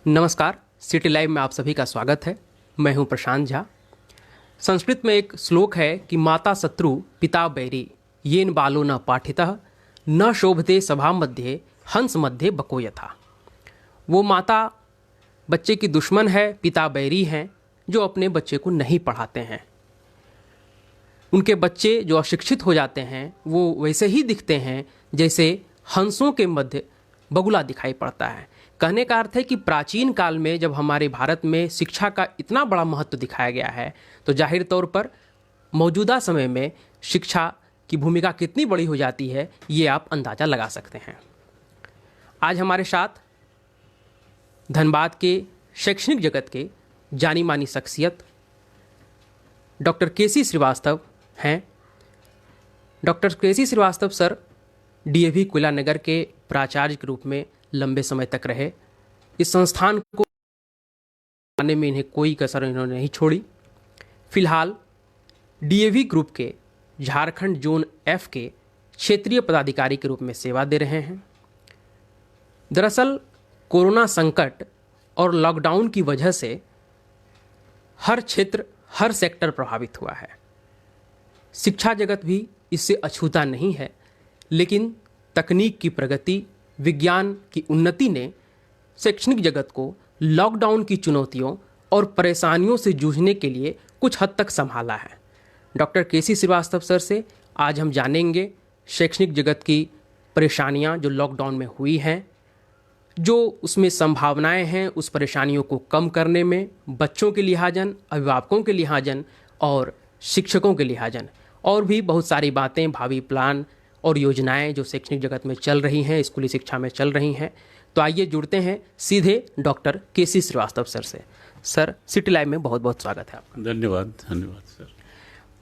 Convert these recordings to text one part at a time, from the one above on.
नमस्कार, city live में आप सभी का स्वागत है। मैं हूं प्रशांत झा। संस्कृत में एक श्लोक है कि माता शत्रु पिता बैरी येन बालो न पाठितः न शोभते सभा मध्य हंस मध्य बको यथा। वो माता बच्चे की दुश्मन है, पिता बैरी हैं जो अपने बच्चे को नहीं पढ़ाते हैं। उनके बच्चे जो अशिक्षित हो जाते हैं वो वैसे ही दिखते हैं जैसे हंसों के मध्य बगुला दिखाई पड़ता है। कहने का अर्थ है कि प्राचीन काल में जब हमारे भारत में शिक्षा का इतना बड़ा महत्व दिखाया गया है तो जाहिर तौर पर मौजूदा समय में शिक्षा की भूमिका कितनी बड़ी हो जाती है ये आप अंदाज़ा लगा सकते हैं। आज हमारे साथ धनबाद के शैक्षणिक जगत के जानी मानी शख्सियत डॉक्टर केसी श्रीवास्तव हैं। डॉक्टर केसी श्रीवास्तव सर डीएवी कुलानगर के प्राचार्य के रूप में लंबे समय तक रहे। इस संस्थान को बनाने में इन्हें कोई कसर इन्होंने नहीं छोड़ी। फिलहाल डीएवी ग्रुप के झारखंड जोन एफ के क्षेत्रीय पदाधिकारी के रूप में सेवा दे रहे हैं। दरअसल कोरोना संकट और लॉकडाउन की वजह से हर क्षेत्र, हर सेक्टर प्रभावित हुआ है। शिक्षा जगत भी इससे अछूता नहीं है, लेकिन तकनीक की प्रगति, विज्ञान की उन्नति ने शैक्षणिक जगत को लॉकडाउन की चुनौतियों और परेशानियों से जूझने के लिए कुछ हद तक संभाला है। डॉक्टर केसी श्रीवास्तव सर से आज हम जानेंगे शैक्षणिक जगत की परेशानियां जो लॉकडाउन में हुई हैं, जो उसमें संभावनाएं हैं उस परेशानियों को कम करने में, बच्चों के लिहाजन, अभिभावकों के लिहाजन और शिक्षकों के लिहाजन, और भी बहुत सारी बातें, भावी प्लान और योजनाएं जो शैक्षणिक जगत में चल रही हैं, स्कूली शिक्षा में चल रही हैं। तो आइए जुड़ते हैं सीधे डॉक्टर केसी श्रीवास्तव सर से। सर, सिटी लाइव में बहुत बहुत स्वागत है आपका। धन्यवाद सर।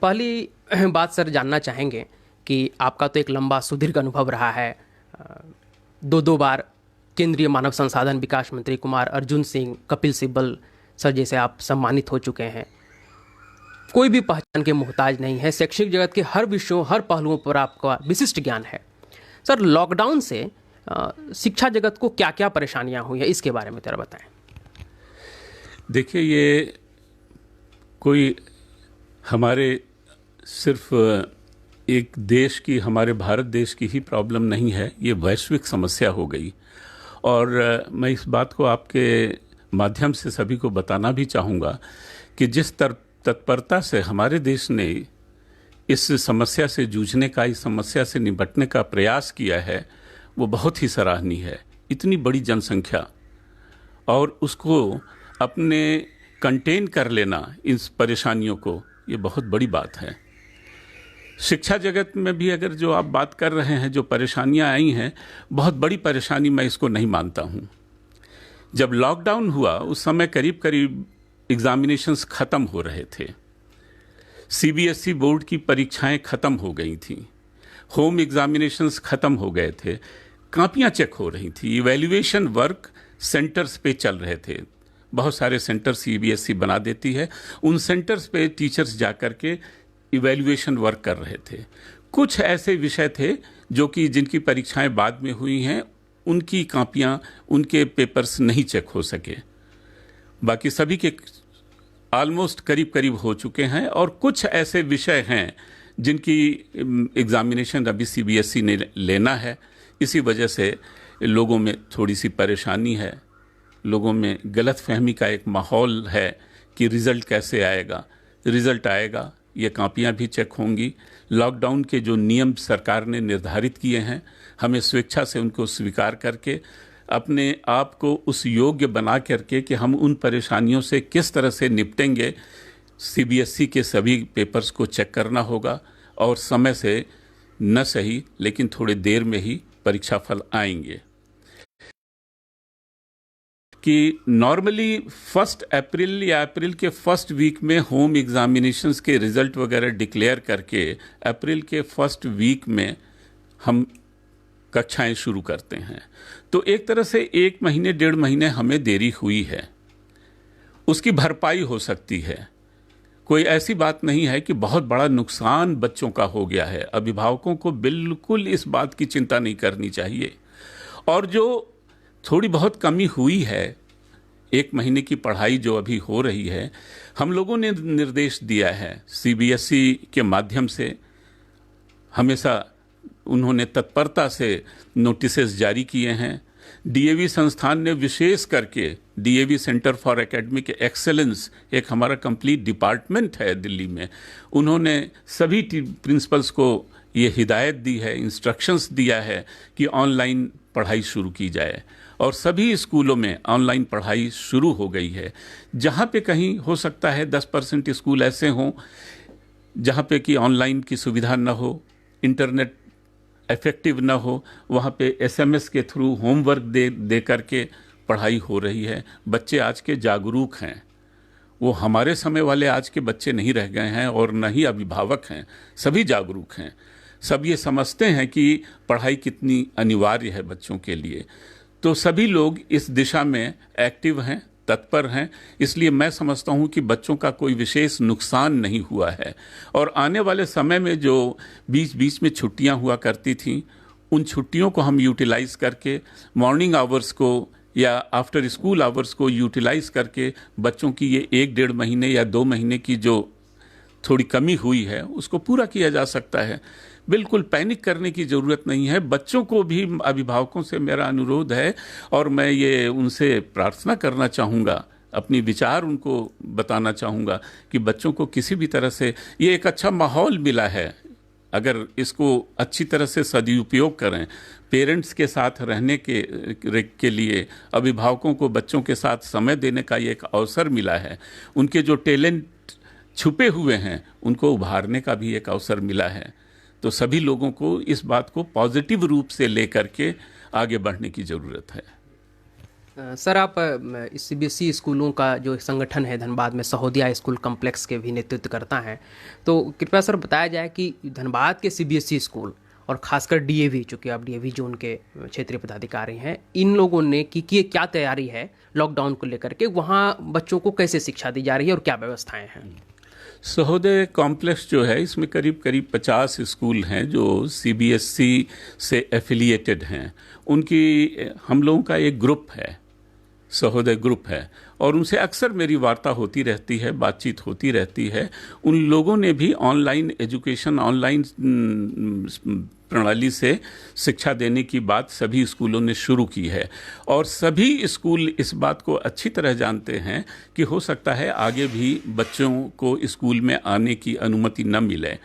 पहली बात सर जानना चाहेंगे कि आपका तो एक लंबा सुदीर्घ अनुभव रहा है। दो बार केंद्रीय मानव संसाधन विकास मंत्री कुमार अर्जुन सिंह, कपिल सिब्बल सर जैसे आप सम्मानित हो चुके हैं। कोई भी पहचान के मोहताज नहीं है। शैक्षणिक जगत के हर विषयों, हर पहलुओं पर आपका विशिष्ट ज्ञान है। सर, लॉकडाउन से शिक्षा जगत को क्या क्या परेशानियां हुई है, इसके बारे में जरा बताएं। देखिए, ये कोई हमारे सिर्फ एक देश की, हमारे भारत देश की ही प्रॉब्लम नहीं है, ये वैश्विक समस्या हो गई। और मैं इस बात को आपके माध्यम से सभी को बताना भी चाहूँगा कि जिस तत्परता से हमारे देश ने इस समस्या से जूझने का, इस समस्या से निपटने का प्रयास किया है, वो बहुत ही सराहनीय है। इतनी बड़ी जनसंख्या और उसको अपने कंटेन कर लेना, इस परेशानियों को, ये बहुत बड़ी बात है। शिक्षा जगत में भी अगर जो आप बात कर रहे हैं, जो परेशानियां आई हैं, बहुत बड़ी परेशानी मैं इसको नहीं मानता हूँ। जब लॉकडाउन हुआ उस समय करीब करीब एग्जामिनेशंस ख़त्म हो रहे थे। सीबीएसई बोर्ड की परीक्षाएं ख़त्म हो गई थीं, होम एग्जामिनेशंस ख़त्म हो गए थे, कापियां चेक हो रही थी, इवैल्यूएशन वर्क सेंटर्स पे चल रहे थे। बहुत सारे सेंटर सीबीएसई बना देती है, उन सेंटर्स पे टीचर्स जाकर के इवैल्यूएशन वर्क कर रहे थे। कुछ ऐसे विषय थे जो कि जिनकी परीक्षाएं बाद में हुई हैं, उनकी कापियां, उनके पेपर्स नहीं चेक हो सके। बाकी सभी के ऑलमोस्ट करीब करीब हो चुके हैं। और कुछ ऐसे विषय हैं जिनकी एग्जामिनेशन अभी सीबीएसई ने लेना है। इसी वजह से लोगों में थोड़ी सी परेशानी है, लोगों में गलतफहमी का एक माहौल है कि रिज़ल्ट कैसे आएगा। रिज़ल्ट आएगा, ये कापियां भी चेक होंगी। लॉकडाउन के जो नियम सरकार ने निर्धारित किए हैं, हमें स्वेच्छा से उनको स्वीकार करके अपने आप को उस योग्य बना करके कि हम उन परेशानियों से किस तरह से निपटेंगे, सीबीएसई के सभी पेपर्स को चेक करना होगा। और समय से न सही लेकिन थोड़ी देर में ही परीक्षा फल आएंगे। कि नॉर्मली 1 अप्रैल या अप्रैल के फर्स्ट वीक में होम एग्जामिनेशंस के रिजल्ट वगैरह डिक्लेयर करके अप्रैल के फर्स्ट वीक में हम कक्षाएं शुरू करते हैं। तो एक तरह से 1 महीने 1.5 महीने हमें देरी हुई है, उसकी भरपाई हो सकती है। कोई ऐसी बात नहीं है कि बहुत बड़ा नुकसान बच्चों का हो गया है। अभिभावकों को बिल्कुल इस बात की चिंता नहीं करनी चाहिए। और जो थोड़ी बहुत कमी हुई है एक महीने की पढ़ाई जो अभी हो रही है, हम लोगों ने निर्देश दिया है सीबीएसई के माध्यम से, हमेशा उन्होंने तत्परता से नोटिसेस जारी किए हैं। डीएवी संस्थान ने विशेष करके, DAV centre for academic excellence एक हमारा कंप्लीट डिपार्टमेंट है दिल्ली में, उन्होंने सभी प्रिंसिपल्स को ये हिदायत दी है, इंस्ट्रक्शंस दिया है कि ऑनलाइन पढ़ाई शुरू की जाए, और सभी स्कूलों में ऑनलाइन पढ़ाई शुरू हो गई है। जहाँ पे कहीं हो सकता है 10% स्कूल ऐसे हों जहाँ पे कि ऑनलाइन की सुविधा न हो, इंटरनेट इफेक्टिव न हो, वहाँ पे एसएमएस के थ्रू होमवर्क दे करके पढ़ाई हो रही है। बच्चे आज के जागरूक हैं, वो हमारे समय वाले आज के बच्चे नहीं रह गए हैं, और न ही अभिभावक हैं, सभी जागरूक हैं। सब ये समझते हैं कि पढ़ाई कितनी अनिवार्य है बच्चों के लिए। तो सभी लोग इस दिशा में एक्टिव हैं, तत्पर हैं। इसलिए मैं समझता हूं कि बच्चों का कोई विशेष नुकसान नहीं हुआ है। और आने वाले समय में जो बीच बीच में छुट्टियां हुआ करती थीं, उन छुट्टियों को हम यूटिलाइज करके, मॉर्निंग आवर्स को या आफ्टर स्कूल आवर्स को यूटिलाइज करके, बच्चों की ये 1-1.5 महीने या 2 महीने की जो थोड़ी कमी हुई है उसको पूरा किया जा सकता है। बिल्कुल पैनिक करने की ज़रूरत नहीं है। बच्चों को भी, अभिभावकों से मेरा अनुरोध है, और मैं ये उनसे प्रार्थना करना चाहूँगा, अपनी विचार उनको बताना चाहूँगा कि बच्चों को किसी भी तरह से, ये एक अच्छा माहौल मिला है, अगर इसको अच्छी तरह से सदुपयोग करें, पेरेंट्स के साथ रहने के लिए, अभिभावकों को बच्चों के साथ समय देने का ये एक अवसर मिला है, उनके जो टैलेंट छुपे हुए हैं उनको उभारने का भी एक अवसर मिला है। तो सभी लोगों को इस बात को पॉजिटिव रूप से लेकर के आगे बढ़ने की ज़रूरत है। सर, आप सीबीएसई स्कूलों का जो संगठन है धनबाद में, सहोदिया स्कूल कॉम्प्लेक्स के भी नेतृत्व करता है, तो कृपया सर बताया जाए कि धनबाद के सीबीएसई स्कूल और खासकर डीएवी, चूँकि आप डीएवी जोन के क्षेत्रीय पदाधिकारी हैं, इन लोगों ने की क्या तैयारी है लॉकडाउन को लेकर के, वहाँ बच्चों को कैसे शिक्षा दी जा रही है और क्या व्यवस्थाएँ हैं? सहोदय कॉम्प्लेक्स जो है, इसमें करीब 50 स्कूल हैं जो सीबीएसई से एफिलिएटेड हैं। उनकी, हम लोगों का एक ग्रुप है, सहोदय ग्रुप है, और उनसे अक्सर मेरी वार्ता होती रहती है, बातचीत होती रहती है। उन लोगों ने भी ऑनलाइन एजुकेशन, ऑनलाइन प्रणाली से शिक्षा देने की बात सभी स्कूलों ने शुरू की है, और सभी स्कूल इस बात को अच्छी तरह जानते हैं कि हो सकता है आगे भी बच्चों को स्कूल में आने की अनुमति न मिले,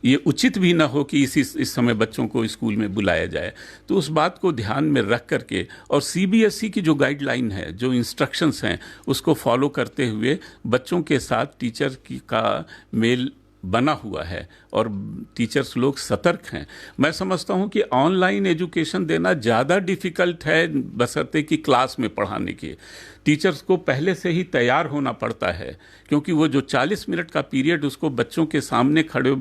ये उचित भी ना हो कि इस समय बच्चों को स्कूल में बुलाया जाए। तो उस बात को ध्यान में रख करके, और सीबीएसई की जो गाइडलाइन है, जो इंस्ट्रक्शंस हैं, उसको फॉलो करते हुए बच्चों के साथ टीचर का मेल बना हुआ है, और टीचर्स लोग सतर्क हैं। मैं समझता हूं कि ऑनलाइन एजुकेशन देना ज़्यादा डिफ़िकल्ट है बशर्ते कि क्लास में पढ़ाने के। टीचर्स को पहले से ही तैयार होना पड़ता है, क्योंकि वो जो 40 मिनट का पीरियड उसको बच्चों के सामने खड़े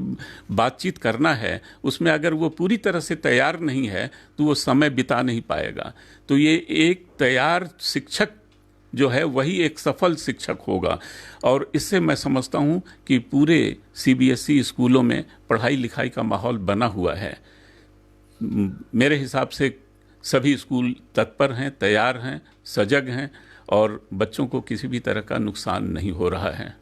बातचीत करना है, उसमें अगर वो पूरी तरह से तैयार नहीं है तो वो समय बिता नहीं पाएगा। तो ये एक तैयार शिक्षक जो है वही एक सफल शिक्षक होगा, और इससे मैं समझता हूँ कि पूरे सीबीएसई स्कूलों में पढ़ाई लिखाई का माहौल बना हुआ है। मेरे हिसाब से सभी स्कूल तत्पर हैं, तैयार हैं, सजग हैं, और बच्चों को किसी भी तरह का नुकसान नहीं हो रहा है।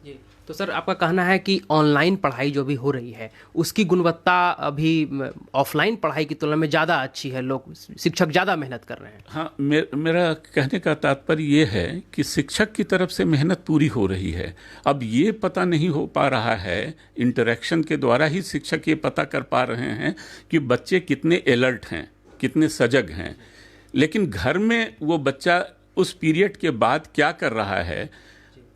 जी, तो सर आपका कहना है कि ऑनलाइन पढ़ाई जो भी हो रही है उसकी गुणवत्ता अभी ऑफलाइन पढ़ाई की तुलना में ज़्यादा अच्छी है, लोग, शिक्षक ज़्यादा मेहनत कर रहे हैं? हाँ, मेरा कहने का तात्पर्य ये है कि शिक्षक की तरफ से मेहनत पूरी हो रही है। अब ये पता नहीं हो पा रहा है, इंटरेक्शन के द्वारा ही शिक्षक ये पता कर पा रहे हैं कि बच्चे कितने अलर्ट हैं, कितने सजग हैं, लेकिन घर में वो बच्चा उस पीरियड के बाद क्या कर रहा है,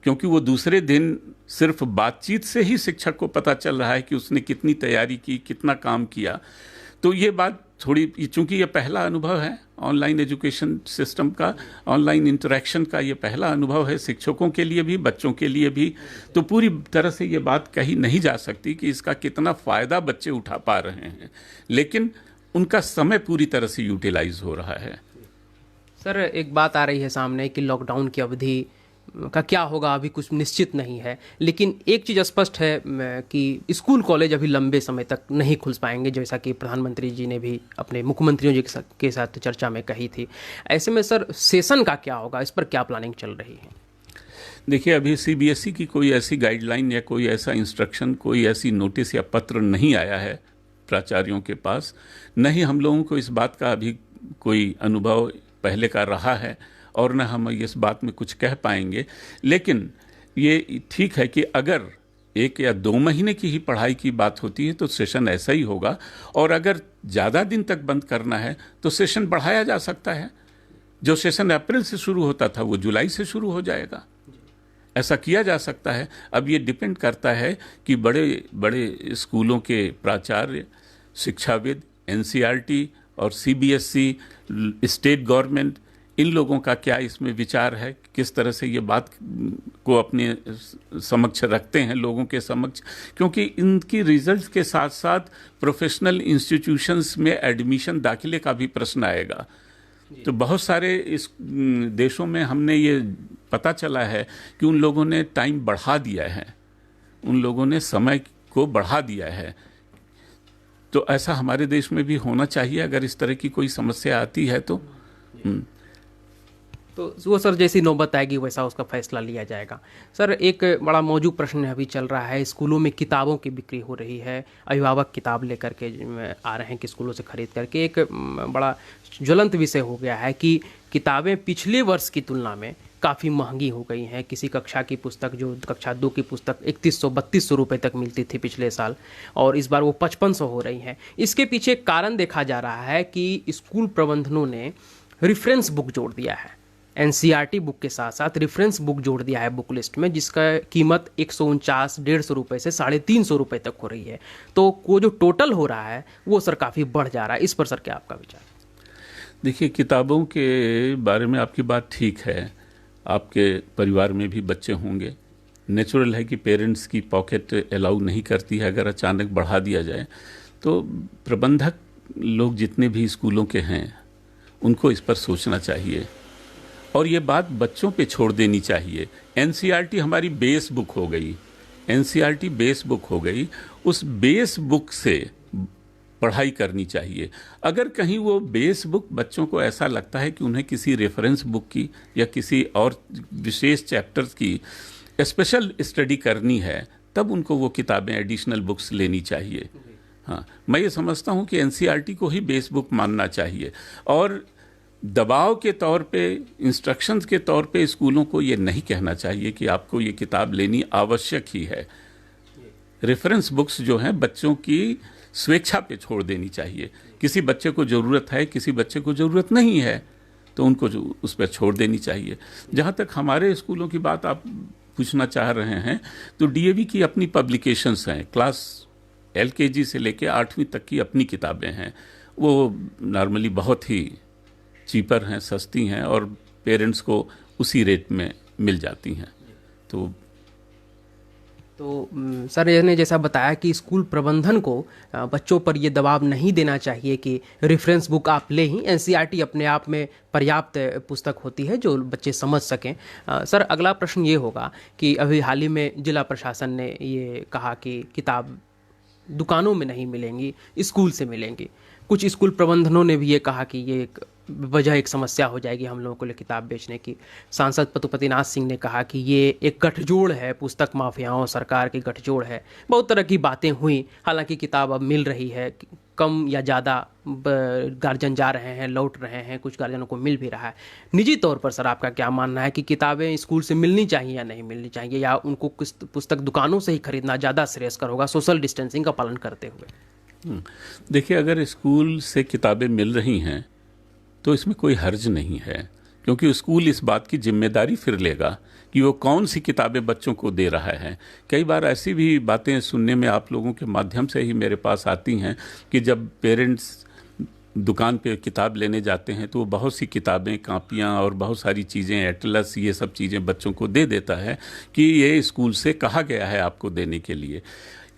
क्योंकि वो दूसरे दिन सिर्फ बातचीत से ही शिक्षक को पता चल रहा है कि उसने कितनी तैयारी की, कितना काम किया। तो ये बात थोड़ी, चूंकि ये पहला अनुभव है ऑनलाइन एजुकेशन सिस्टम का, ऑनलाइन इंटरेक्शन का ये पहला अनुभव है शिक्षकों के लिए भी, बच्चों के लिए भी, तो पूरी तरह से ये बात कही नहीं जा सकती कि इसका कितना फ़ायदा बच्चे उठा पा रहे हैं, लेकिन उनका समय पूरी तरह से यूटिलाइज हो रहा है। सर, एक बात आ रही है सामने कि लॉकडाउन की अवधि का क्या होगा अभी कुछ निश्चित नहीं है, लेकिन एक चीज़ स्पष्ट है कि स्कूल कॉलेज अभी लंबे समय तक नहीं खुल पाएंगे, जैसा कि प्रधानमंत्री जी ने भी अपने मुख्यमंत्रियों जी के साथ चर्चा में कही थी। ऐसे में सर सेशन का क्या होगा, इस पर क्या प्लानिंग चल रही है? देखिए, अभी सीबीएसई की कोई ऐसी गाइडलाइन या कोई ऐसा इंस्ट्रक्शन, कोई ऐसी नोटिस या पत्र नहीं आया है प्राचार्यों के पास। न ही हम लोगों को इस बात का अभी कोई अनुभव पहले का रहा है और न हम इस बात में कुछ कह पाएंगे। लेकिन ये ठीक है कि अगर 1 या 2 महीने की ही पढ़ाई की बात होती है तो सेशन ऐसा ही होगा, और अगर ज़्यादा दिन तक बंद करना है तो सेशन बढ़ाया जा सकता है। जो सेशन अप्रैल से शुरू होता था वो जुलाई से शुरू हो जाएगा, ऐसा किया जा सकता है। अब ये डिपेंड करता है कि बड़े बड़े स्कूलों के प्राचार्य, शिक्षाविद, एनसीईआरटी और सीबीएसई, स्टेट गवर्नमेंट, इन लोगों का क्या इसमें विचार है, किस तरह से ये बात को अपने समक्ष रखते हैं लोगों के समक्ष, क्योंकि इनकी रिजल्ट्स के साथ साथ प्रोफेशनल इंस्टीट्यूशंस में एडमिशन, दाखिले का भी प्रश्न आएगा। तो बहुत सारे इस देशों में हमने ये पता चला है कि उन लोगों ने टाइम बढ़ा दिया है, उन लोगों ने समय को बढ़ा दिया है। तो ऐसा हमारे देश में भी होना चाहिए अगर इस तरह की कोई समस्या आती है तो। तो वो सर जैसी नौबत आएगी वैसा उसका फैसला लिया जाएगा। सर एक बड़ा मौजूद प्रश्न अभी चल रहा है, स्कूलों में किताबों की बिक्री हो रही है, अभिभावक किताब लेकर के आ रहे हैं कि स्कूलों से खरीद करके। एक बड़ा ज्वलंत विषय हो गया है कि किताबें पिछले वर्ष की तुलना में काफ़ी महंगी हो गई हैं। किसी कक्षा की पुस्तक, जो कक्षा 2 की पुस्तक 3100-3200 रुपये तक मिलती थी पिछले साल, और इस बार वो 5500 हो रही हैं। इसके पीछे कारण देखा जा रहा है कि स्कूल प्रबंधनों ने रेफरेंस बुक जोड़ दिया है, एनसीईआरटी बुक के साथ साथ रेफरेंस बुक जोड़ दिया है बुक लिस्ट में, जिसका कीमत 149-150 रुपये से 350 रुपये तक हो रही है। तो वो जो टोटल हो रहा है वो सर काफ़ी बढ़ जा रहा है। इस पर सर क्या आपका विचार? देखिए, किताबों के बारे में आपकी बात ठीक है। आपके परिवार में भी बच्चे होंगे, नेचुरल है कि पेरेंट्स की पॉकेट अलाउ नहीं करती है अगर अचानक बढ़ा दिया जाए। तो प्रबंधक लोग जितने भी स्कूलों के हैं उनको इस पर सोचना चाहिए और ये बात बच्चों पे छोड़ देनी चाहिए। एनसीईआरटी हमारी बेस बुक हो गई, एनसीईआरटी बेस बुक हो गई, उस बेस बुक से पढ़ाई करनी चाहिए। अगर कहीं वो बेस बुक बच्चों को ऐसा लगता है कि उन्हें किसी रेफरेंस बुक की या किसी और विशेष चैप्टर्स की स्पेशल स्टडी करनी है, तब उनको वो किताबें, एडिशनल बुक्स लेनी चाहिए। हाँ, मैं ये समझता हूँ कि एनसीईआरटी को ही बेस बुक मानना चाहिए और दबाव के तौर पे, इंस्ट्रक्शंस के तौर पे स्कूलों को ये नहीं कहना चाहिए कि आपको ये किताब लेनी आवश्यक ही है। रेफरेंस बुक्स जो हैं बच्चों की स्वेच्छा पे छोड़ देनी चाहिए। किसी बच्चे को ज़रूरत है, किसी बच्चे को ज़रूरत नहीं है, तो उनको उस पर छोड़ देनी चाहिए। जहाँ तक हमारे स्कूलों की बात आप पूछना चाह रहे हैं, तो डीएवी की अपनी पब्लिकेशंस हैं, क्लास एलकेजी से लेकर 8वीं तक की अपनी किताबें हैं। वो नॉर्मली बहुत ही चीपर हैं, सस्ती हैं और पेरेंट्स को उसी रेट में मिल जाती हैं। तो सर ने जैसा बताया कि स्कूल प्रबंधन को बच्चों पर ये दबाव नहीं देना चाहिए कि रेफरेंस बुक आप ले ही, एनसीईआरटी अपने आप में पर्याप्त पुस्तक होती है जो बच्चे समझ सकें। सर अगला प्रश्न ये होगा कि अभी हाल ही में जिला प्रशासन ने ये कहा कि किताब दुकानों में नहीं मिलेंगी, स्कूल से मिलेंगी। कुछ स्कूल प्रबंधनों ने भी ये कहा कि ये एक समस्या हो जाएगी हम लोगों को लिए किताब बेचने की। सांसद पशुपतिनाथ सिंह ने कहा कि ये एक गठजोड़ है, पुस्तक माफियाओं सरकार की गठजोड़ है। बहुत तरह की बातें हुई। हालांकि किताब अब मिल रही है, कम या ज़्यादा गार्जियन जा रहे हैं, लौट रहे हैं, कुछ गार्जियनों को मिल भी रहा है। निजी तौर पर सर आपका क्या मानना है कि किताबें स्कूल से मिलनी चाहिए या नहीं मिलनी चाहिए, या उनको कुछ पुस्तक दुकानों से ही खरीदना ज़्यादा श्रेयस्कर होगा सोशल डिस्टेंसिंग का पालन करते हुए? देखिए, अगर स्कूल से किताबें मिल रही हैं तो इसमें कोई हर्ज नहीं है, क्योंकि स्कूल इस बात की जिम्मेदारी फिर लेगा कि वो कौन सी किताबें बच्चों को दे रहा है। कई बार ऐसी भी बातें सुनने में आप लोगों के माध्यम से ही मेरे पास आती हैं कि जब पेरेंट्स दुकान पे किताब लेने जाते हैं तो वो बहुत सी किताबें, कापियाँ और बहुत सारी चीज़ें, एटलस, ये सब चीज़ें बच्चों को दे देता है कि ये स्कूल से कहा गया है आपको देने के लिए।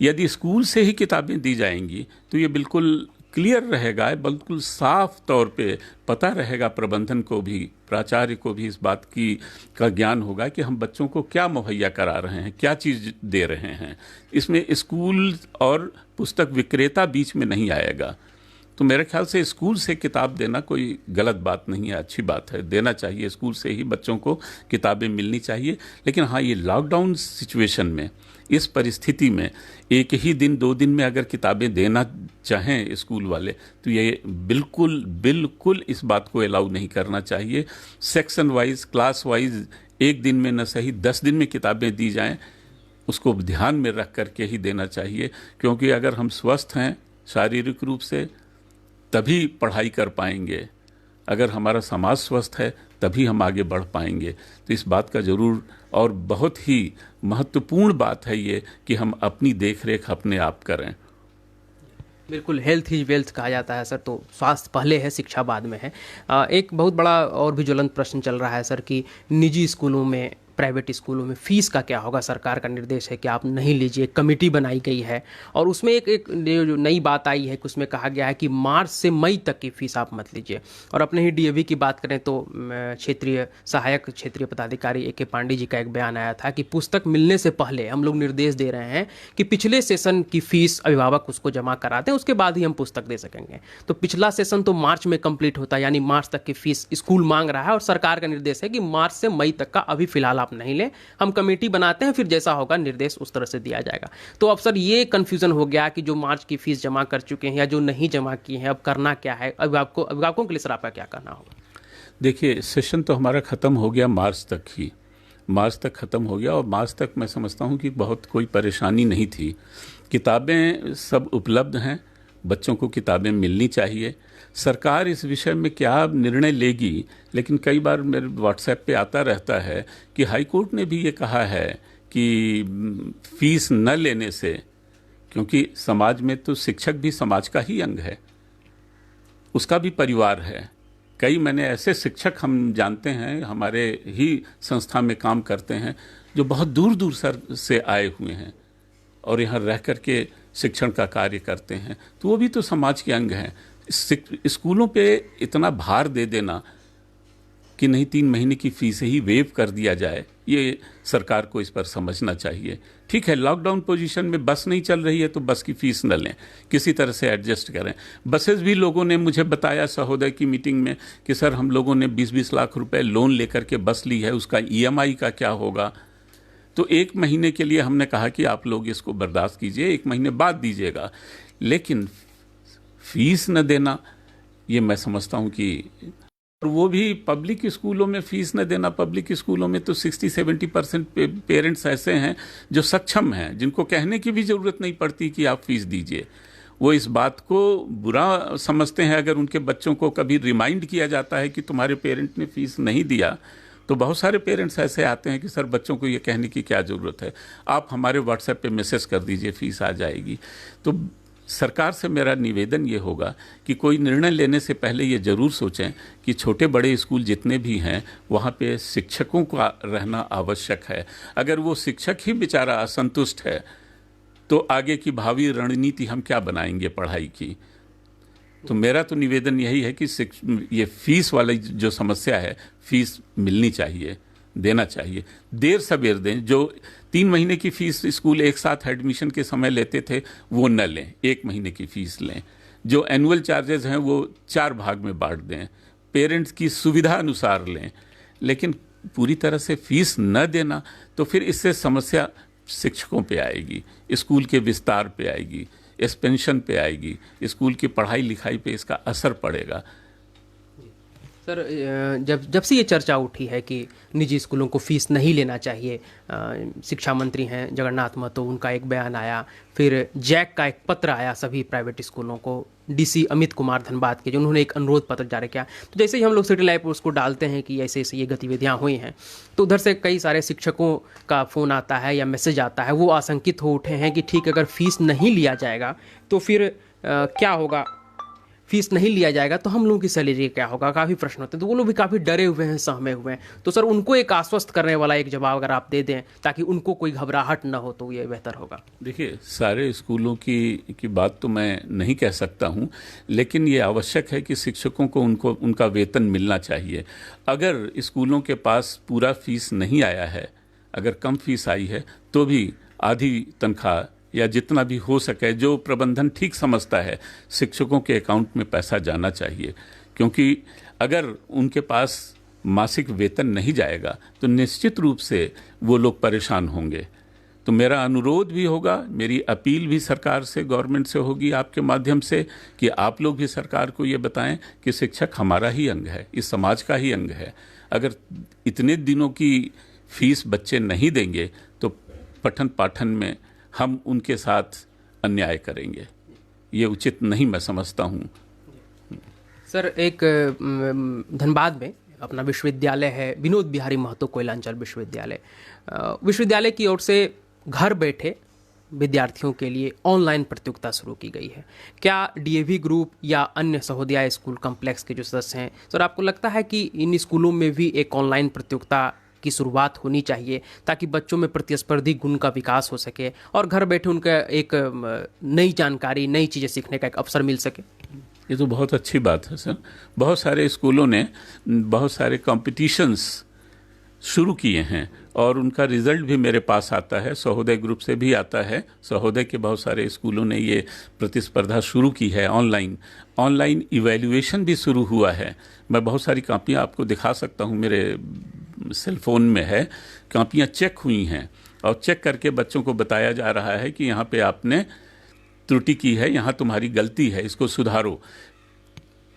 यदि स्कूल से ही किताबें दी जाएंगी तो ये बिल्कुल क्लियर रहेगा, बिल्कुल साफ तौर पे पता रहेगा प्रबंधन को भी, प्राचार्य को भी इस बात की का ज्ञान होगा कि हम बच्चों को क्या मुहैया करा रहे हैं, क्या चीज़ दे रहे हैं। इसमें स्कूल और पुस्तक विक्रेता बीच में नहीं आएगा। तो मेरे ख्याल से स्कूल से किताब देना कोई गलत बात नहीं है, अच्छी बात है, देना चाहिए। स्कूल से ही बच्चों को किताबें मिलनी चाहिए। लेकिन हाँ, ये लॉकडाउन सिचुएशन में, इस परिस्थिति में एक ही दिन 2 दिन में अगर किताबें देना चाहें स्कूल वाले, तो ये बिल्कुल बिल्कुल इस बात को अलाउ नहीं करना चाहिए। सेक्शन वाइज, क्लास वाइज एक दिन में न सही 10 दिन में किताबें दी जाएं, उसको ध्यान में रख करके ही देना चाहिए। क्योंकि अगर हम स्वस्थ हैं शारीरिक रूप से तभी पढ़ाई कर पाएंगे, अगर हमारा समाज स्वस्थ है तभी हम आगे बढ़ पाएंगे। तो इस बात का ज़रूर, और बहुत ही महत्वपूर्ण बात है ये कि हम अपनी देखरेख अपने आप करें। बिल्कुल, हेल्थ इज वेल्थ कहा जाता है सर, तो स्वास्थ्य पहले है, शिक्षा बाद में है। एक बहुत बड़ा और भी ज्वलंत प्रश्न चल रहा है सर कि निजी स्कूलों में, प्राइवेट स्कूलों में फ़ीस का क्या होगा। सरकार का निर्देश है कि आप नहीं लीजिए, कमेटी बनाई गई है और उसमें एक जो नई बात आई है कि उसमें कहा गया है कि मार्च से मई तक की फ़ीस आप मत लीजिए। और अपने ही डीएवी की बात करें तो क्षेत्रीय सहायक क्षेत्रीय पदाधिकारी ए के पांडे जी का एक बयान आया था कि पुस्तक मिलने से पहले हम लोग निर्देश दे रहे हैं कि पिछले सेशन की फ़ीस अभिभावक उसको जमा करा दें, उसके बाद ही हम पुस्तक दे सकेंगे। तो पिछला सेशन तो मार्च में कंप्लीट होता है, यानी मार्च तक की फ़ीस स्कूल मांग रहा है और सरकार का निर्देश है कि मार्च से मई तक का अभी फिलहाल आप नहीं लें, हम कमेटी बनाते हैं, फिर जैसा होगा निर्देश उस तरह से दिया जाएगा। तो अब सर ये कन्फ्यूजन हो गया कि जो मार्च की फीस जमा कर चुके हैं या जो नहीं जमा किए हैं, अब करना क्या है। अभिभावकों के लिए सर आपका क्या कहना होगा? देखिए, सेशन तो हमारा ख़त्म हो गया मार्च तक ही, मार्च तक ख़त्म हो गया और मार्च तक मैं समझता हूँ कि बहुत कोई परेशानी नहीं थी। किताबें सब उपलब्ध हैं, बच्चों को किताबें मिलनी चाहिए। सरकार इस विषय में क्या निर्णय लेगी, लेकिन कई बार मेरे व्हाट्सएप पे आता रहता है कि हाई कोर्ट ने भी ये कहा है कि फीस न लेने से, क्योंकि समाज में तो शिक्षक भी समाज का ही अंग है, उसका भी परिवार है। कई मैंने ऐसे शिक्षक हम जानते हैं, हमारे ही संस्था में काम करते हैं, जो बहुत दूर दूर से आए हुए हैं और यहाँ रह कर के शिक्षण का कार्य करते हैं, तो वो भी तो समाज के अंग हैं। स्कूलों पे इतना भार दे देना कि नहीं 3 महीने की फीस ही वेव कर दिया जाए, ये सरकार को इस पर समझना चाहिए। ठीक है, लॉकडाउन पोजीशन में बस नहीं चल रही है तो बस की फीस न लें, किसी तरह से एडजस्ट करें। बसेस भी लोगों ने मुझे बताया सहोदय की मीटिंग में कि सर हम लोगों ने 20-20 लाख रुपए लोन लेकर के बस ली है, उसका EMI का क्या होगा। तो 1 महीने के लिए हमने कहा कि आप लोग इसको बर्दाश्त कीजिए, 1 महीने बाद दीजिएगा, लेकिन फीस न देना, ये मैं समझता हूँ कि, और वो भी पब्लिक स्कूलों में फीस न देना। पब्लिक स्कूलों में तो 60-70% पेरेंट्स ऐसे हैं जो सक्षम हैं, जिनको कहने की भी ज़रूरत नहीं पड़ती कि आप फीस दीजिए। वो इस बात को बुरा समझते हैं अगर उनके बच्चों को कभी रिमाइंड किया जाता है कि तुम्हारे पेरेंट ने फीस नहीं दिया। तो बहुत सारे पेरेंट्स ऐसे आते हैं कि सर बच्चों को ये कहने की क्या ज़रूरत है, आप हमारे व्हाट्सएप पे मैसेज कर दीजिए, फीस आ जाएगी। तो सरकार से मेरा निवेदन ये होगा कि कोई निर्णय लेने से पहले ये ज़रूर सोचें कि छोटे बड़े स्कूल जितने भी हैं वहाँ पे शिक्षकों का रहना आवश्यक है। अगर वो शिक्षक ही बेचारा असंतुष्ट है तो आगे की भावी रणनीति हम क्या बनाएंगे पढ़ाई की। तो मेरा तो निवेदन यही है कि ये फीस वाली जो समस्या है, फीस मिलनी चाहिए, देना चाहिए, देर सवेर दें। जो 3 महीने की फीस स्कूल एक साथ एडमिशन के समय लेते थे वो न लें, 1 महीने की फीस लें। जो एनुअल चार्जेस हैं वो 4 भाग में बांट दें, पेरेंट्स की सुविधा अनुसार लें, लेकिन पूरी तरह से फीस न देना तो फिर इससे समस्या शिक्षकों पे आएगी, स्कूल के विस्तार पे आएगी, एक्सपेंशन पे आएगी, स्कूल की पढ़ाई लिखाई पे इसका असर पड़ेगा। सर, जब से ये चर्चा उठी है कि निजी स्कूलों को फीस नहीं लेना चाहिए, शिक्षा मंत्री हैं जगन्नाथ महतो, उनका एक बयान आया, फिर जैक का एक पत्र आया सभी प्राइवेट स्कूलों को, डीसी अमित कुमार धनबाद के, जो उन्होंने एक अनुरोध पत्र जारी किया। तो जैसे ही हम लोग सिटी लाइव पर उसको डालते हैं कि ऐसे ऐसे ये गतिविधियाँ हुई हैं, तो उधर से कई सारे शिक्षकों का फ़ोन आता है या मैसेज आता है, वो आशंकित हो उठे हैं कि ठीक अगर फीस नहीं लिया जाएगा तो फिर क्या होगा, फीस नहीं लिया जाएगा तो हम लोगों की सैलरी क्या होगा, काफ़ी प्रश्न होते हैं। तो वो लोग भी काफ़ी डरे हुए हैं, सहमे हुए हैं। तो सर उनको एक आश्वस्त करने वाला एक जवाब अगर आप दे दें ताकि उनको कोई घबराहट ना हो तो ये बेहतर होगा। देखिए, सारे स्कूलों की बात तो मैं नहीं कह सकता हूं, लेकिन ये आवश्यक है कि शिक्षकों को उनका वेतन मिलना चाहिए। अगर स्कूलों के पास पूरा फीस नहीं आया है, अगर कम फीस आई है, तो भी आधी तनख्वाह या जितना भी हो सके, जो प्रबंधन ठीक समझता है, शिक्षकों के अकाउंट में पैसा जाना चाहिए। क्योंकि अगर उनके पास मासिक वेतन नहीं जाएगा तो निश्चित रूप से वो लोग परेशान होंगे। तो मेरा अनुरोध भी होगा, मेरी अपील भी सरकार से, गवर्नमेंट से होगी आपके माध्यम से, कि आप लोग भी सरकार को ये बताएं कि शिक्षक हमारा ही अंग है, इस समाज का ही अंग है। अगर इतने दिनों की फीस बच्चे नहीं देंगे तो पठन पाठन में हम उनके साथ अन्याय करेंगे। ये उचित नहीं मैं समझता हूँ। सर एक धनबाद में अपना विश्वविद्यालय है, विनोद बिहारी महतो कोयलांचल विश्वविद्यालय। विश्वविद्यालय की ओर से घर बैठे विद्यार्थियों के लिए ऑनलाइन प्रतियोगिता शुरू की गई है। क्या डीएवी ग्रुप या अन्य सहोदया स्कूल कॉम्प्लेक्स के जो सदस्य हैं, सर आपको लगता है कि इन स्कूलों में भी एक ऑनलाइन प्रतियोगिता की शुरुआत होनी चाहिए ताकि बच्चों में प्रतिस्पर्धी गुण का विकास हो सके और घर बैठे उनका एक नई जानकारी, नई चीज़ें सीखने का एक अवसर मिल सके? ये तो बहुत अच्छी बात है सर। बहुत सारे स्कूलों ने बहुत सारे कॉम्पिटिशन्स शुरू किए हैं और उनका रिजल्ट भी मेरे पास आता है, सहोदय ग्रुप से भी आता है। सहोदय के बहुत सारे स्कूलों ने ये प्रतिस्पर्धा शुरू की है। ऑनलाइन इवैल्यूएशन भी शुरू हुआ है। मैं बहुत सारी कापियाँ आपको दिखा सकता हूँ, मेरे सेल फोन में है। कापियाँ चेक हुई हैं और चेक करके बच्चों को बताया जा रहा है कि यहाँ पे आपने त्रुटि की है, यहाँ तुम्हारी गलती है, इसको सुधारो।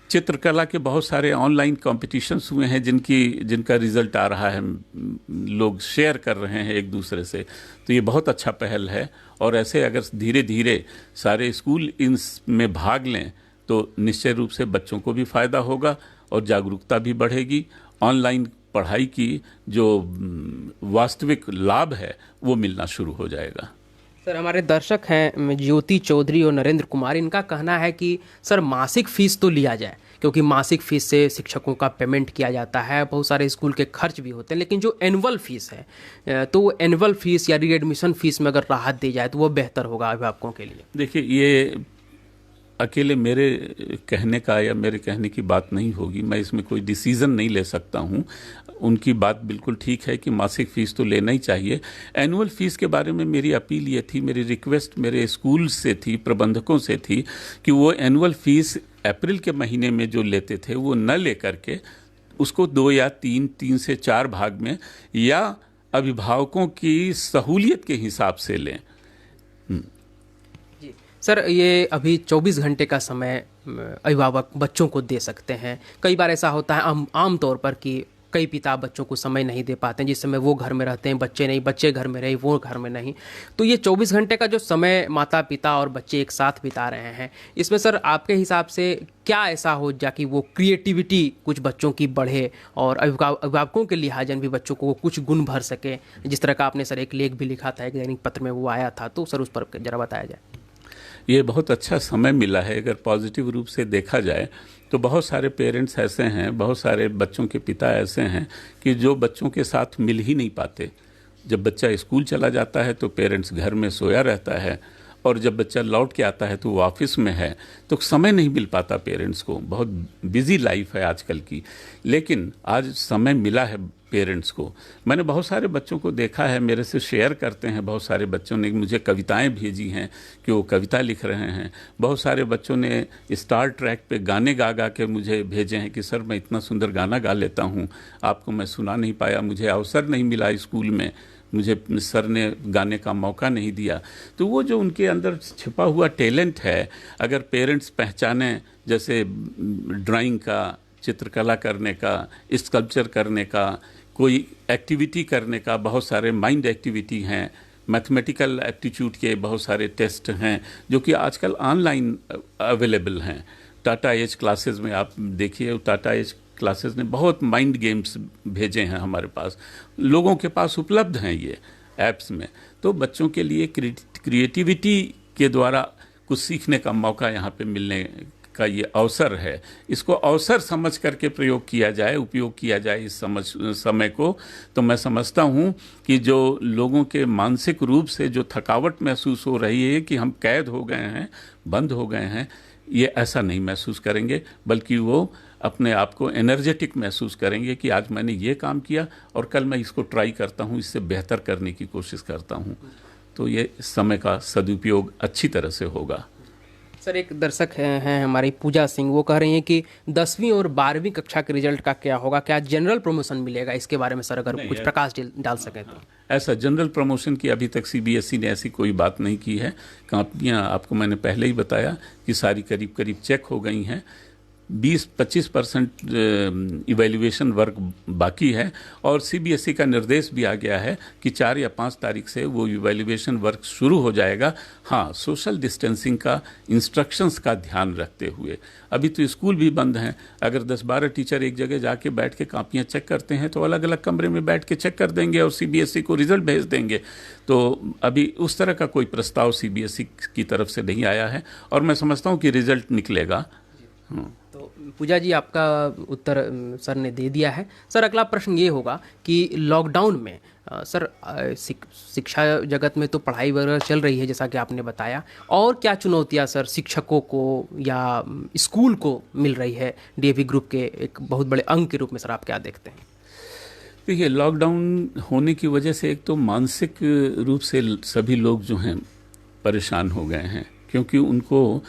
चित्रकला के बहुत सारे ऑनलाइन कॉम्पिटिशन्स हुए हैं जिनका रिजल्ट आ रहा है, लोग शेयर कर रहे हैं एक दूसरे से। तो ये बहुत अच्छा पहल है और ऐसे अगर धीरे धीरे सारे स्कूल इनमें भाग लें तो निश्चय रूप से बच्चों को भी फ़ायदा होगा और जागरूकता भी बढ़ेगी। ऑनलाइन पढ़ाई की जो वास्तविक लाभ है वो मिलना शुरू हो जाएगा। सर हमारे दर्शक हैं ज्योति चौधरी और नरेंद्र कुमार, इनका कहना है कि सर मासिक फ़ीस तो लिया जाए, क्योंकि मासिक फ़ीस से शिक्षकों का पेमेंट किया जाता है, बहुत सारे स्कूल के खर्च भी होते हैं। लेकिन जो एनुअल फ़ीस है तो वो एनुअल फ़ीस या रीएडमिशन फ़ीस में अगर राहत दी जाए तो वो बेहतर होगा अभिभावकों के लिए। देखिए, ये अकेले मेरे कहने का या मेरे कहने की बात नहीं होगी, मैं इसमें कोई डिसीज़न नहीं ले सकता हूँ। उनकी बात बिल्कुल ठीक है कि मासिक फ़ीस तो लेना ही चाहिए। एनुअल फ़ीस के बारे में मेरी अपील ये थी, मेरी रिक्वेस्ट मेरे स्कूल से थी, प्रबंधकों से थी कि वो एनुअल फ़ीस अप्रैल के महीने में जो लेते थे वो न ले करके उसको 2 या 3 से 4 भाग में या अभिभावकों की सहूलियत के हिसाब से लें। सर ये अभी 24 घंटे का समय अभिभावक बच्चों को दे सकते हैं। कई बार ऐसा होता है आम तौर पर कि कई पिता बच्चों को समय नहीं दे पाते हैं, जिस समय वो घर में रहते हैं बच्चे नहीं, बच्चे घर में रहे वो घर में नहीं। तो ये 24 घंटे का जो समय माता पिता और बच्चे एक साथ बिता रहे हैं, इसमें सर आपके हिसाब से क्या ऐसा हो जा कि वो क्रिएटिविटी कुछ बच्चों की बढ़े और अभिभावकों के लिहाजन भी बच्चों को कुछ गुण भर सके? जिस तरह का आपने सर एक लेख भी लिखा था, एक दैनिक पत्र में वो आया था, तो सर उस पर जरा बताया जाए। ये बहुत अच्छा समय मिला है। अगर पॉजिटिव रूप से देखा जाए तो बहुत सारे पेरेंट्स ऐसे हैं, बहुत सारे बच्चों के पिता ऐसे हैं कि जो बच्चों के साथ मिल ही नहीं पाते। जब बच्चा स्कूल चला जाता है तो पेरेंट्स घर में सोया रहता है और जब बच्चा लौट के आता है तो वो ऑफिस में है, तो समय नहीं मिल पाता पेरेंट्स को। बहुत बिजी लाइफ है आजकल की, लेकिन आज समय मिला है पेरेंट्स को। मैंने बहुत सारे बच्चों को देखा है, मेरे से शेयर करते हैं, बहुत सारे बच्चों ने मुझे कविताएं भेजी हैं कि वो कविता लिख रहे हैं। बहुत सारे बच्चों ने स्टार ट्रैक पे गाने गा गा के मुझे भेजे हैं कि सर मैं इतना सुंदर गाना गा लेता हूँ, आपको मैं सुना नहीं पाया, मुझे अवसर नहीं मिला स्कूल में, मुझे सर ने गाने का मौका नहीं दिया। तो वो जो उनके अंदर छिपा हुआ टैलेंट है, अगर पेरेंट्स पहचानें, जैसे ड्राइंग का, चित्रकला करने का, स्कल्पचर करने का, कोई एक्टिविटी करने का, बहुत सारे माइंड एक्टिविटी हैं, मैथमेटिकल एप्टीट्यूड के बहुत सारे टेस्ट हैं जो कि आजकल ऑनलाइन अवेलेबल हैं। टाटा एज क्लासेस में आप देखिए, टाटा एज क्लासेस ने बहुत माइंड गेम्स भेजे हैं हमारे पास, लोगों के पास उपलब्ध हैं ये ऐप्स में। तो बच्चों के लिए क्रिएटिविटी के द्वारा कुछ सीखने का मौका यहाँ पे मिलने का ये अवसर है, इसको अवसर समझ करके प्रयोग किया जाए, उपयोग किया जाए इस समय को, तो मैं समझता हूँ कि जो लोगों के मानसिक रूप से जो थकावट महसूस हो रही है कि हम कैद हो गए हैं, बंद हो गए हैं, ये ऐसा नहीं महसूस करेंगे, बल्कि वो अपने आप को एनर्जेटिक महसूस करेंगे कि आज मैंने ये काम किया और कल मैं इसको ट्राई करता हूँ, इससे बेहतर करने की कोशिश करता हूँ। तो ये समय का सदुपयोग अच्छी तरह से होगा। सर, एक दर्शक हैं हमारी पूजा सिंह, वो कह रही हैं कि 10वीं और 12वीं कक्षा के रिजल्ट का क्या होगा, क्या जनरल प्रमोशन मिलेगा? इसके बारे में सर अगर कुछ प्रकाश डाल सकें तो। ऐसा जनरल प्रमोशन की अभी तक सीबीएसई ने ऐसी कोई बात नहीं की है। कॉपियाँ आपको मैंने पहले ही बताया कि सारी करीब करीब चेक हो गई हैं। 20-25% इवैल्यूएशन वर्क बाकी है और सीबीएसई का निर्देश भी आ गया है कि 4 या 5 तारीख से वो इवैल्यूएशन वर्क शुरू हो जाएगा। हाँ, सोशल डिस्टेंसिंग का, इंस्ट्रक्शंस का ध्यान रखते हुए। अभी तो स्कूल भी बंद हैं, अगर 10-12 टीचर एक जगह जाके बैठ के कापियाँ चेक करते हैं तो अलग अलग कमरे में बैठ के चेक कर देंगे और सीबीएसई को रिजल्ट भेज देंगे। तो अभी उस तरह का कोई प्रस्ताव सीबीएसई की तरफ से नहीं आया है और मैं समझता हूँ कि रिजल्ट निकलेगा। तो पूजा जी, आपका उत्तर सर ने दे दिया है। सर, अगला प्रश्न ये होगा कि लॉकडाउन में सर शिक्षा जगत में तो पढ़ाई वगैरह चल रही है जैसा कि आपने बताया, और क्या चुनौतियां सर शिक्षकों को या स्कूल को मिल रही है डीएवी ग्रुप के एक बहुत बड़े अंग के रूप में? सर, आप क्या देखते हैं? देखिए, लॉकडाउन होने की वजह से एक तो मानसिक रूप से सभी लोग जो हैं परेशान हो गए हैं, क्योंकि उनको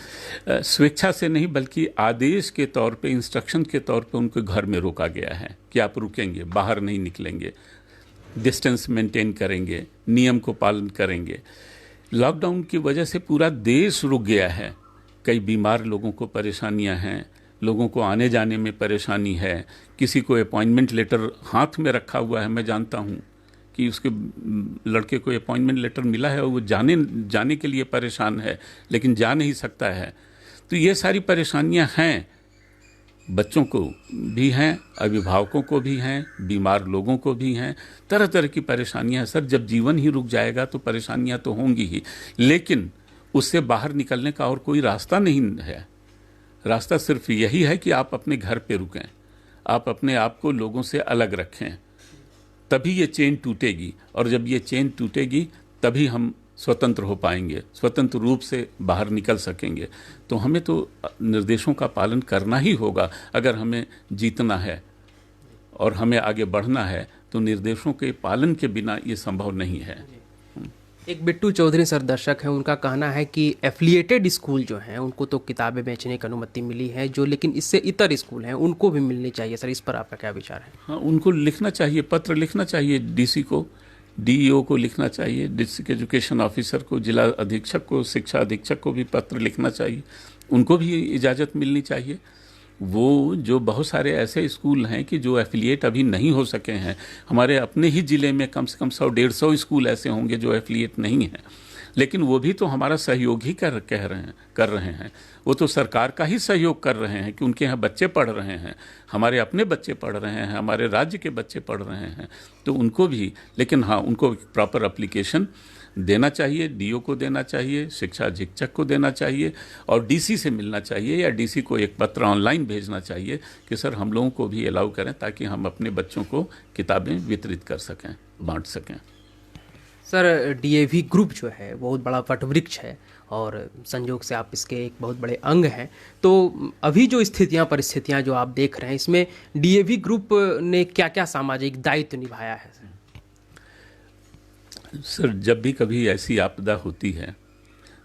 स्वेच्छा से नहीं बल्कि आदेश के तौर पे, इंस्ट्रक्शन के तौर पे उनको घर में रोका गया है कि आप रुकेंगे, बाहर नहीं निकलेंगे, डिस्टेंस मेंटेन करेंगे, नियम को पालन करेंगे। लॉकडाउन की वजह से पूरा देश रुक गया है। कई बीमार लोगों को परेशानियां हैं, लोगों को आने जाने में परेशानी है, किसी को अपॉइंटमेंट लेटर हाथ में रखा हुआ है। मैं जानता हूँ कि उसके लड़के को अपॉइंटमेंट लेटर मिला है और वो जाने के लिए परेशान है, लेकिन जा नहीं सकता है। तो ये सारी परेशानियां हैं, बच्चों को भी हैं, अभिभावकों को भी हैं, बीमार लोगों को भी हैं, तरह तरह की परेशानियां हैं। सर, जब जीवन ही रुक जाएगा तो परेशानियां तो होंगी ही, लेकिन उससे बाहर निकलने का और कोई रास्ता नहीं है। रास्ता सिर्फ यही है कि आप अपने घर पे रुकें, आप अपने आप को लोगों से अलग रखें, तभी ये चेन टूटेगी। और जब ये चेन टूटेगी तभी हम स्वतंत्र हो पाएंगे, स्वतंत्र रूप से बाहर निकल सकेंगे। तो हमें तो निर्देशों का पालन करना ही होगा। अगर हमें जीतना है और हमें आगे बढ़ना है तो निर्देशों के पालन के बिना ये संभव नहीं है। एक बिट्टू चौधरी सर दर्शक हैं, उनका कहना है कि एफिलिएटेड स्कूल जो हैं उनको तो किताबें बेचने की अनुमति मिली है, जो लेकिन इससे इतर स्कूल हैं उनको भी मिलनी चाहिए। सर, इस पर आपका क्या विचार है? हाँ, उनको लिखना चाहिए, पत्र लिखना चाहिए, डीसी को, डीईओ को लिखना चाहिए, डिस्ट्रिक्ट एजुकेशन ऑफिसर को, जिला अधीक्षक को, शिक्षा अधीक्षक को भी पत्र लिखना चाहिए, उनको भी इजाज़त मिलनी चाहिए। वो जो बहुत सारे ऐसे स्कूल हैं कि जो एफिलिएट अभी नहीं हो सके हैं, हमारे अपने ही ज़िले में कम से कम 100-150 स्कूल ऐसे होंगे जो एफिलिएट नहीं हैं, लेकिन वो भी तो हमारा सहयोग ही कर रहे हैं। वो तो सरकार का ही सहयोग कर रहे हैं कि उनके यहाँ बच्चे पढ़ रहे हैं, हमारे अपने बच्चे पढ़ रहे हैं, हमारे राज्य के बच्चे पढ़ रहे हैं, तो उनको भी, लेकिन हाँ, उनको प्रॉपर एप्लीकेशन देना चाहिए, डीओ को देना चाहिए, शिक्षा अधीक्षक को देना चाहिए और डीसी से मिलना चाहिए, या डीसी को एक पत्र ऑनलाइन भेजना चाहिए कि सर हम लोगों को भी अलाउ करें ताकि हम अपने बच्चों को किताबें वितरित कर सकें, बांट सकें। सर, डीएवी ग्रुप जो है बहुत बड़ा वटवृक्ष है और संयोग से आप इसके एक बहुत बड़े अंग हैं। तो अभी जो परिस्थितियां जो आप देख रहे हैं, इसमें डीएवी ग्रुप ने क्या क्या सामाजिक दायित्व निभाया है? सर, जब भी कभी ऐसी आपदा होती है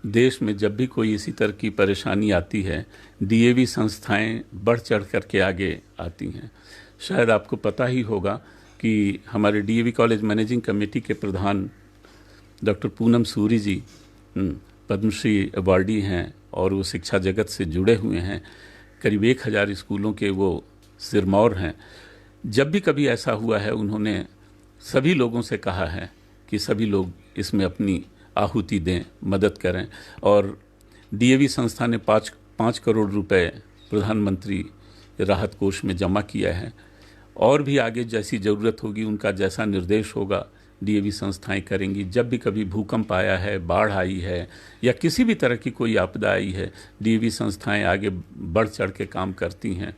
देश में, जब भी कोई इसी तरह की परेशानी आती है, डीएवी संस्थाएं बढ़ चढ़ करके आगे आती हैं। शायद आपको पता ही होगा कि हमारे डीएवी कॉलेज मैनेजिंग कमेटी के प्रधान डॉक्टर पूनम सूरी जी पद्मश्री अवार्डी हैं और वो शिक्षा जगत से जुड़े हुए हैं। करीब 1000 स्कूलों के वो सिरमौर हैं। जब भी कभी ऐसा हुआ है, उन्होंने सभी लोगों से कहा है कि सभी लोग इसमें अपनी आहुति दें, मदद करें। और डीएवी संस्था ने 5 करोड़ रुपए प्रधानमंत्री राहत कोष में जमा किया है। और भी आगे जैसी ज़रूरत होगी, उनका जैसा निर्देश होगा, डीएवी संस्थाएं करेंगी। जब भी कभी भूकंप आया है, बाढ़ आई है या किसी भी तरह की कोई आपदा आई है, डीएवी संस्थाएं आगे बढ़ चढ़ के काम करती हैं।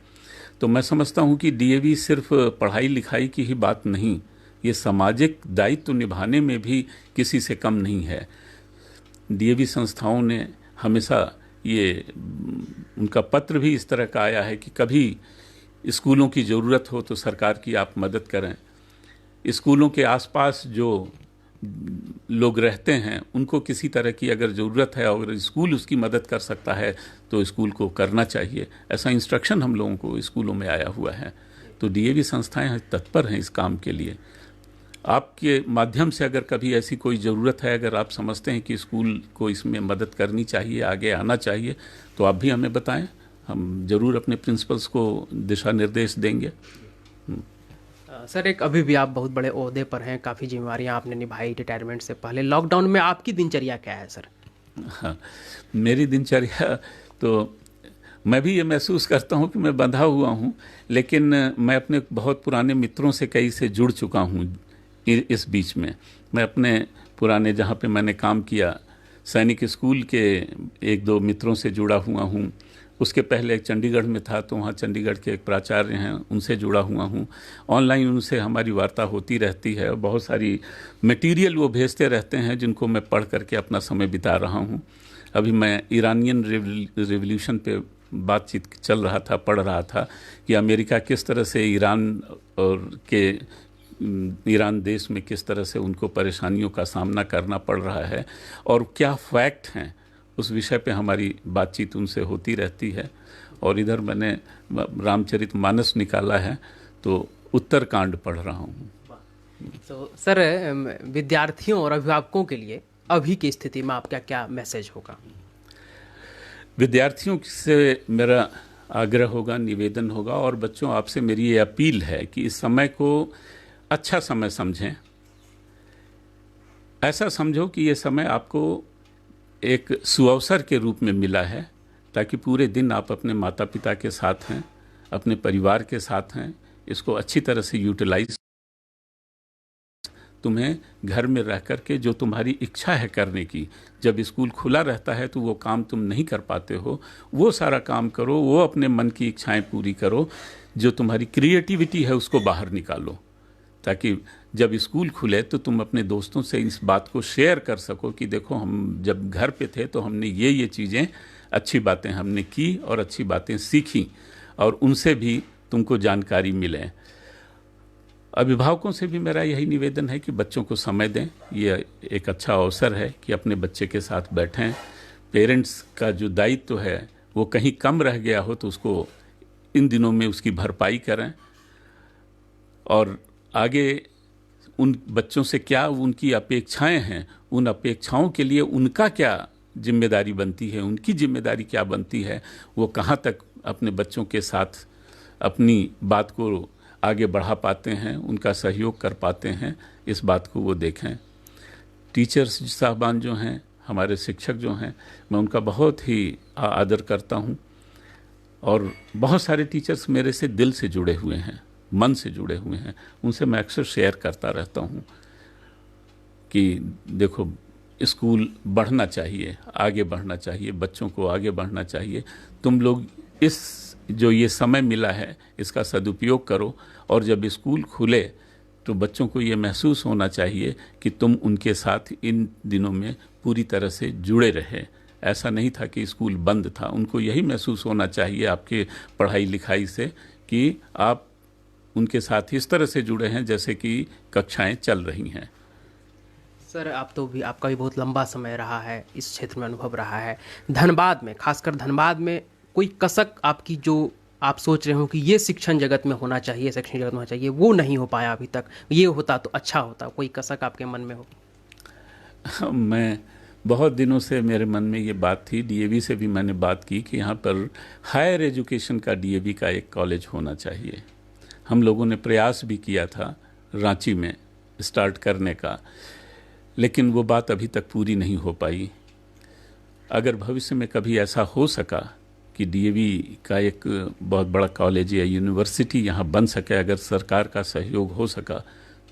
तो मैं समझता हूं कि डीएवी सिर्फ पढ़ाई लिखाई की ही बात नहीं, ये सामाजिक दायित्व निभाने में भी किसी से कम नहीं है। डीएवी संस्थाओं ने हमेशा ये, उनका पत्र भी इस तरह का आया है कि कभी स्कूलों की ज़रूरत हो तो सरकार की आप मदद करें। स्कूलों के आसपास जो लोग रहते हैं उनको किसी तरह की अगर ज़रूरत है और अगर स्कूल उसकी मदद कर सकता है तो स्कूल को करना चाहिए। ऐसा इंस्ट्रक्शन हम लोगों को स्कूलों में आया हुआ है। तो डीएवी संस्थाएं तत्पर हैं इस काम के लिए। आपके माध्यम से अगर कभी ऐसी कोई ज़रूरत है, अगर आप समझते हैं कि स्कूल को इसमें मदद करनी चाहिए, आगे आना चाहिए, तो आप भी हमें बताएं। हम ज़रूर अपने प्रिंसिपल्स को दिशा निर्देश देंगे। सर, एक अभी भी आप बहुत बड़े ओहदे पर हैं, काफ़ी जिम्मेवारियां आपने निभाई रिटायरमेंट से पहले। लॉकडाउन में आपकी दिनचर्या क्या है सर? हाँ, मेरी दिनचर्या तो मैं भी ये महसूस करता हूँ कि मैं बंधा हुआ हूँ, लेकिन मैं अपने बहुत पुराने मित्रों से कई से जुड़ चुका हूँ। इस बीच में मैं अपने पुराने जहाँ पे मैंने काम किया, सैनिक स्कूल के एक दो मित्रों से जुड़ा हुआ हूँ। उसके पहले एक चंडीगढ़ में था तो वहाँ चंडीगढ़ के एक प्राचार्य हैं, उनसे जुड़ा हुआ हूँ। ऑनलाइन उनसे हमारी वार्ता होती रहती है। बहुत सारी मटेरियल वो भेजते रहते हैं जिनको मैं पढ़ करके अपना समय बिता रहा हूँ। अभी मैं ईरानियन रिवॉल्यूशन पे बातचीत चल रहा था, पढ़ रहा था कि अमेरिका किस तरह से ईरान देश में किस तरह से उनको परेशानियों का सामना करना पड़ रहा है और क्या फैक्ट हैं, उस विषय पे हमारी बातचीत उनसे होती रहती है। और इधर मैंने रामचरितमानस निकाला है तो उत्तरकांड पढ़ रहा हूँ। तो सर, विद्यार्थियों और अभिभावकों के लिए अभी की स्थिति में आपका क्या मैसेज होगा? विद्यार्थियों से मेरा आग्रह होगा, निवेदन होगा, और बच्चों आपसे मेरी ये अपील है कि इस समय को अच्छा समय समझें। ऐसा समझो कि ये समय आपको एक सुअवसर के रूप में मिला है, ताकि पूरे दिन आप अपने माता पिता के साथ हैं, अपने परिवार के साथ हैं। इसको अच्छी तरह से यूटिलाइज, तुम्हें घर में रह कर के जो तुम्हारी इच्छा है करने की, जब स्कूल खुला रहता है तो वो काम तुम नहीं कर पाते हो, वो सारा काम करो, वो अपने मन की इच्छाएं पूरी करो, जो तुम्हारी क्रिएटिविटी है उसको बाहर निकालो, ताकि जब स्कूल खुले तो तुम अपने दोस्तों से इस बात को शेयर कर सको कि देखो, हम जब घर पे थे तो हमने ये चीज़ें, अच्छी बातें हमने की और अच्छी बातें सीखी, और उनसे भी तुमको जानकारी मिले। अभिभावकों से भी मेरा यही निवेदन है कि बच्चों को समय दें। ये एक अच्छा अवसर है कि अपने बच्चे के साथ बैठें। पेरेंट्स का जो दायित्व है वो कहीं कम रह गया हो तो उसको इन दिनों में उसकी भरपाई करें, और आगे उन बच्चों से क्या उनकी अपेक्षाएं हैं, उन अपेक्षाओं के लिए उनका क्या जिम्मेदारी बनती है, उनकी जिम्मेदारी क्या बनती है, वो कहाँ तक अपने बच्चों के साथ अपनी बात को आगे बढ़ा पाते हैं, उनका सहयोग कर पाते हैं, इस बात को वो देखें। टीचर्स साहबान जो हैं, हमारे शिक्षक जो हैं, मैं उनका बहुत ही आदर करता हूँ, और बहुत सारे टीचर्स मेरे से दिल से जुड़े हुए हैं, मन से जुड़े हुए हैं। उनसे मैं अक्सर शेयर करता रहता हूँ कि देखो, स्कूल बढ़ना चाहिए, आगे बढ़ना चाहिए, बच्चों को आगे बढ़ना चाहिए। तुम लोग इस जो ये समय मिला है इसका सदुपयोग करो, और जब स्कूल खुले तो बच्चों को ये महसूस होना चाहिए कि तुम उनके साथ इन दिनों में पूरी तरह से जुड़े रहे। ऐसा नहीं था कि स्कूल बंद था, उनको यही महसूस होना चाहिए आपके पढ़ाई लिखाई से कि आप उनके साथ इस तरह से जुड़े हैं जैसे कि कक्षाएं चल रही हैं। सर, आपका भी बहुत लंबा समय रहा है, इस क्षेत्र में अनुभव रहा है। धनबाद में, खासकर धनबाद में, कोई कसक आपकी जो आप सोच रहे हो कि ये शिक्षण जगत में होना चाहिए, शैक्षणिक जगत में होना चाहिए, वो नहीं हो पाया अभी तक, ये होता तो अच्छा होता, कोई कसक आपके मन में हो? मैं बहुत दिनों से मेरे मन में ये बात थी, डीएवी से भी मैंने बात की कि यहाँ पर हायर एजुकेशन का डीएवी का एक कॉलेज होना चाहिए। हम लोगों ने प्रयास भी किया था रांची में स्टार्ट करने का, लेकिन वो बात अभी तक पूरी नहीं हो पाई। अगर भविष्य में कभी ऐसा हो सका कि डीएवी का एक बहुत बड़ा कॉलेज या यूनिवर्सिटी यहाँ बन सके, अगर सरकार का सहयोग हो सका,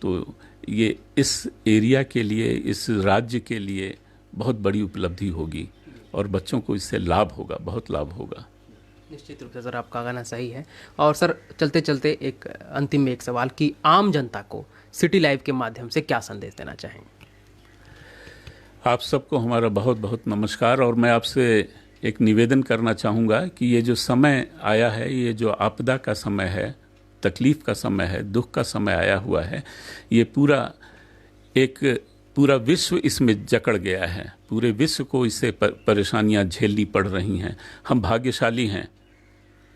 तो ये इस एरिया के लिए, इस राज्य के लिए बहुत बड़ी उपलब्धि होगी और बच्चों को इससे लाभ होगा, बहुत लाभ होगा। निश्चित रूप से सर, आपका कहना सही है। और सर, चलते चलते एक अंतिम में एक सवाल कि आम जनता को सिटी लाइव के माध्यम से क्या संदेश देना चाहेंगे? आप सबको हमारा बहुत बहुत नमस्कार। और मैं आपसे एक निवेदन करना चाहूँगा कि ये जो समय आया है, ये जो आपदा का समय है, तकलीफ़ का समय है, दुख का समय आया हुआ है, ये पूरा विश्व इसमें जकड़ गया है। पूरे विश्व को इससे परेशानियां झेलनी पड़ रही हैं। हम भाग्यशाली हैं।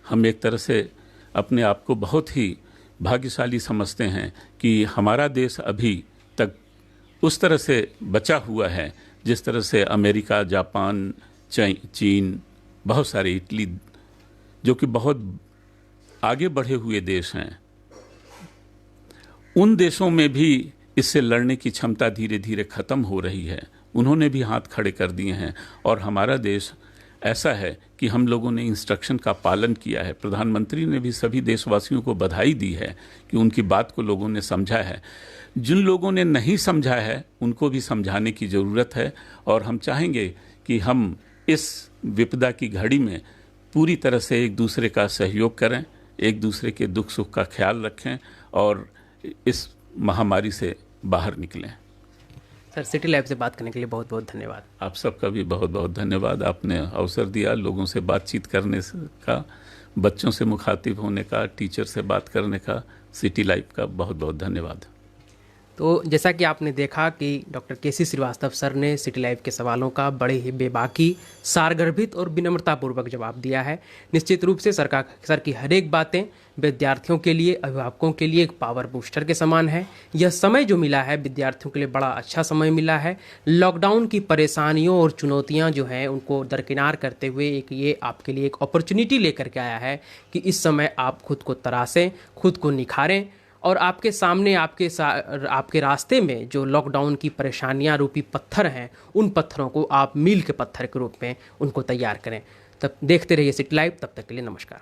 हम एक तरह से अपने आप को बहुत ही भाग्यशाली समझते हैं कि हमारा देश अभी तक उस तरह से बचा हुआ है जिस तरह से अमेरिका, जापान, चीन, बहुत सारे, इटली, जो कि बहुत आगे बढ़े हुए देश हैं, उन देशों में भी इससे लड़ने की क्षमता धीरे धीरे खत्म हो रही है। उन्होंने भी हाथ खड़े कर दिए हैं। और हमारा देश ऐसा है कि हम लोगों ने इंस्ट्रक्शन का पालन किया है। प्रधानमंत्री ने भी सभी देशवासियों को बधाई दी है कि उनकी बात को लोगों ने समझा है। जिन लोगों ने नहीं समझा है उनको भी समझाने की ज़रूरत है। और हम चाहेंगे कि हम इस विपदा की घड़ी में पूरी तरह से एक दूसरे का सहयोग करें, एक दूसरे के दुख सुख का ख्याल रखें और इस महामारी से बाहर निकलें। सर, सिटी लाइव से बात करने के लिए बहुत बहुत धन्यवाद। आप सबका भी बहुत बहुत धन्यवाद। आपने अवसर दिया लोगों से बातचीत करने का, बच्चों से मुखातिब होने का, टीचर से बात करने का। सिटी लाइव का बहुत बहुत धन्यवाद। तो जैसा कि आपने देखा कि डॉक्टर केसी श्रीवास्तव सर ने सिटी लाइव के सवालों का बड़े ही बेबाकी, सारगर्भित और विनम्रतापूर्वक जवाब दिया है। निश्चित रूप से सर की हर एक बातें विद्यार्थियों के लिए, अभिभावकों के लिए एक पावर बूस्टर के समान है। यह समय जो मिला है विद्यार्थियों के लिए बड़ा अच्छा समय मिला है। लॉकडाउन की परेशानियों और चुनौतियां जो हैं उनको दरकिनार करते हुए ये आपके लिए एक अपॉर्चुनिटी लेकर के आया है कि इस समय आप खुद को तराशें, खुद को निखारें और आपके सामने, आपके रास्ते में जो लॉकडाउन की परेशानियां रूपी पत्थर हैं, उन पत्थरों को आप मील के पत्थर के रूप में उनको तैयार करें। तब देखते रहिए सिटी लाइव। तब तक के लिए नमस्कार।